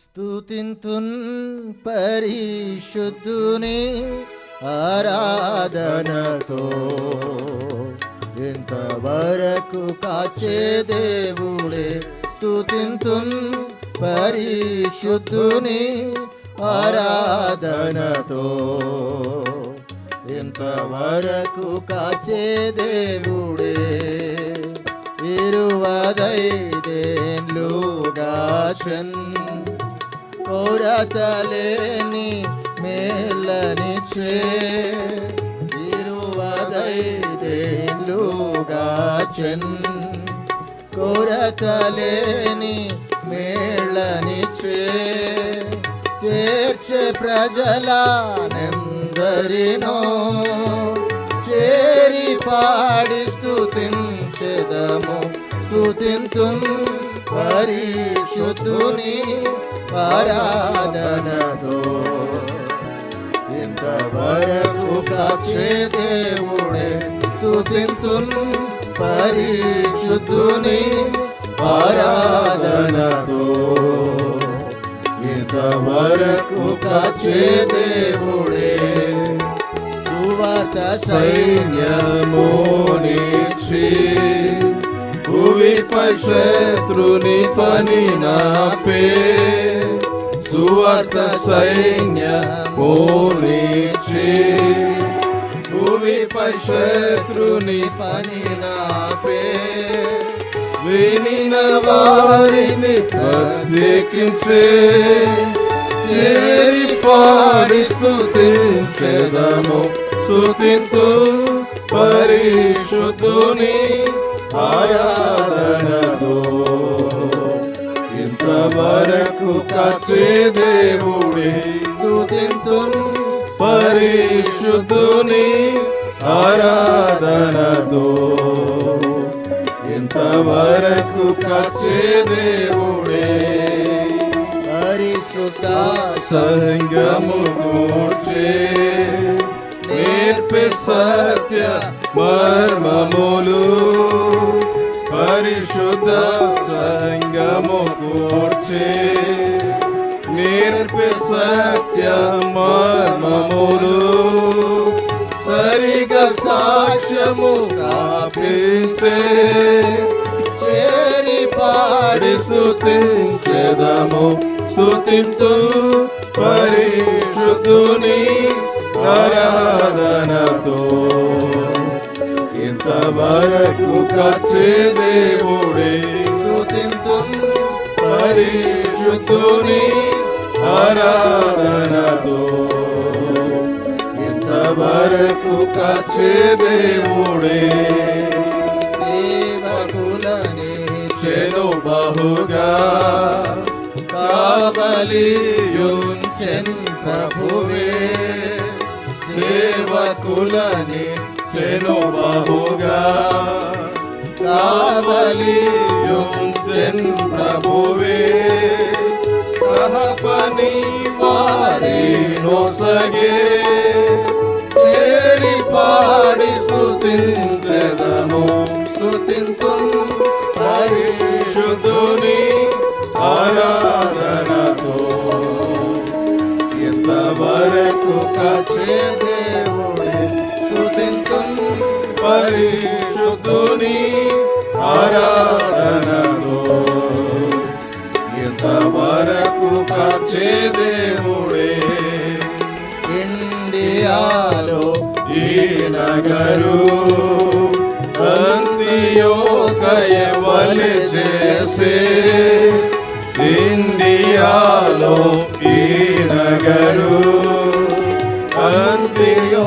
స్తుతింతున్ పరిశుద్ధుని ఆరాధనతో ఇంతవరకు కాచే దేవుడే. స్తుతింతున్ పరిశుద్ధుని ఆరాధనతో ఇంతవరకు కాచే దేవుడే. 25 ఏళ్లుగా కొరతలేని మేలనిచ్చే 25 ఏళ్లుగా కొరతలేని మేళనిచ్చే చేర్చే ప్రజలనందరినో చేరి పాడి స్తుతించెదము. స్తుతింతున్ పరిశుద్ధుని ఆరాధనతో ఇంతవరకు కాచే దేవుడే. స్తుతింతున్ పరిశుద్ధుని ఆరాధనతో ఇంతవరకు కాచే దేవుడే. సువార్త సైన్యమునిచ్చి భువిపై శత్రుని పని నాపే. సువార్త సైన్యమునిచ్చి భువిపై శత్రుని పని నాపే. వినిన వారిని ప్రత్యేకించే చేరి పాడి స్తుతించెదము. స్తుతింతు పరిశుద్ధుని ఆరాధనతో ఇంతవరకు కాచే దేవుడే. స్తుతింతు పరిశుద్ధుని ఆరాధనతో ఇంతవరకు కాచే దేవుడే. పరిశుద్ధ సంగము కూర్చే నేర్పే సత్య మర్మములు. పరిశుద్ధ సంగము కూర్చే నేర్పే సత్య మర్మములు. సరిగా సాక్ష్యము స్థాపించే చేరి పాడి స్తుతించెదము. స్తుతింతు పరిశుద్ధుని ఆరాధనతో ఇంతవరకు కాచే దేవుడే. స్తుతింతు పరిశుద్ధుని ఆరాధనతో ఇంతవరకు కాచే దేవుడే. సేవకులని చెను బహుగా కావలియుంచెన్ ప్రభువే. సేవకులని చెను బహుగా కావలియుంచెన్ ప్రభువే. సహపని వారి నొసగే చేరి పాడి స్తుతించెదము. స్తుతింతు పరిశుద్ధుని ఆరాధనతో ఇంతవరకు కాచే దేవుడే. స్తుతింతు పరిశుద్ధుని ఆరాధనతో ఇంతవరకు కాచే దేవుడే. ఇండియాలో ఈ నగరు అంత్యోకయవలె చేసే. ఇండియాలో ఈ నగరు అంత్యోకయవలె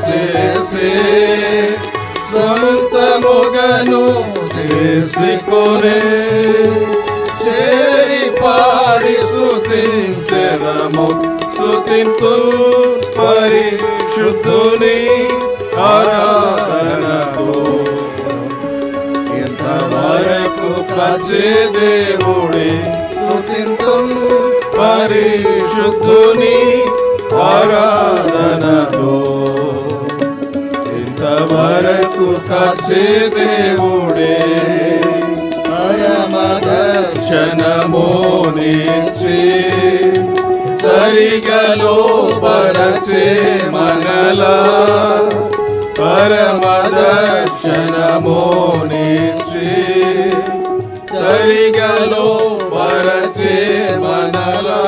చేసే. సొంతముగను చేసుకొనే చేరి పాడి స్తుతించెదము. స్తుతింతు పరిశుద్ధుని ఆరాధనతో ఇంతవరకు కాచే దేవుడే. స్తుతింతు పరిశుద్ధుని ఆరాధనతో ఇంతవరకు కాచే దేవుడే. పరమ దర్శనముని నీచి సరిగలో పరచే మనలా పరమ దర్శనము నీచి సరిగలో పరచే మనలా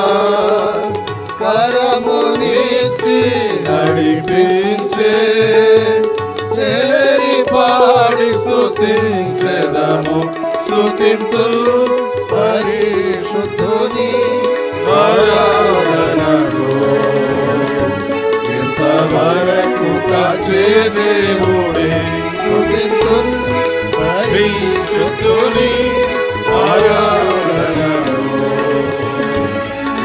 కరమునిచ్చి నడిపించే చేరి పాడి స్తుతించెదము స్తుతింతులు పరిశుద్ధుని ఆరాధనలో ఇంతవరకు కాచే దేవుడే స్తుతింతులు పరిశుద్ధుని ఆరాధనలో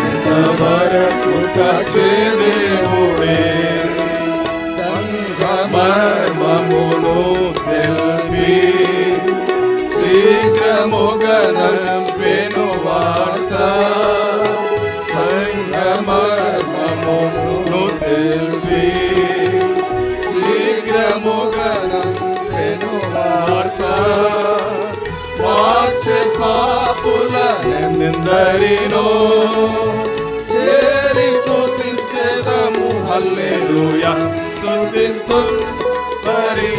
ఇంతవరకు కాచే దేవుడే సంగమర్మమును తెల్పి శీఘ్రముగనంపెను వార్త సంగమర్మమును తెల్పి శీఘ్రముగనంపెను వార్త వాచె పాపుల నిందరినో చేరి స్తుతించెదము హల్లెలూయా స్తుతింతుల్ పరి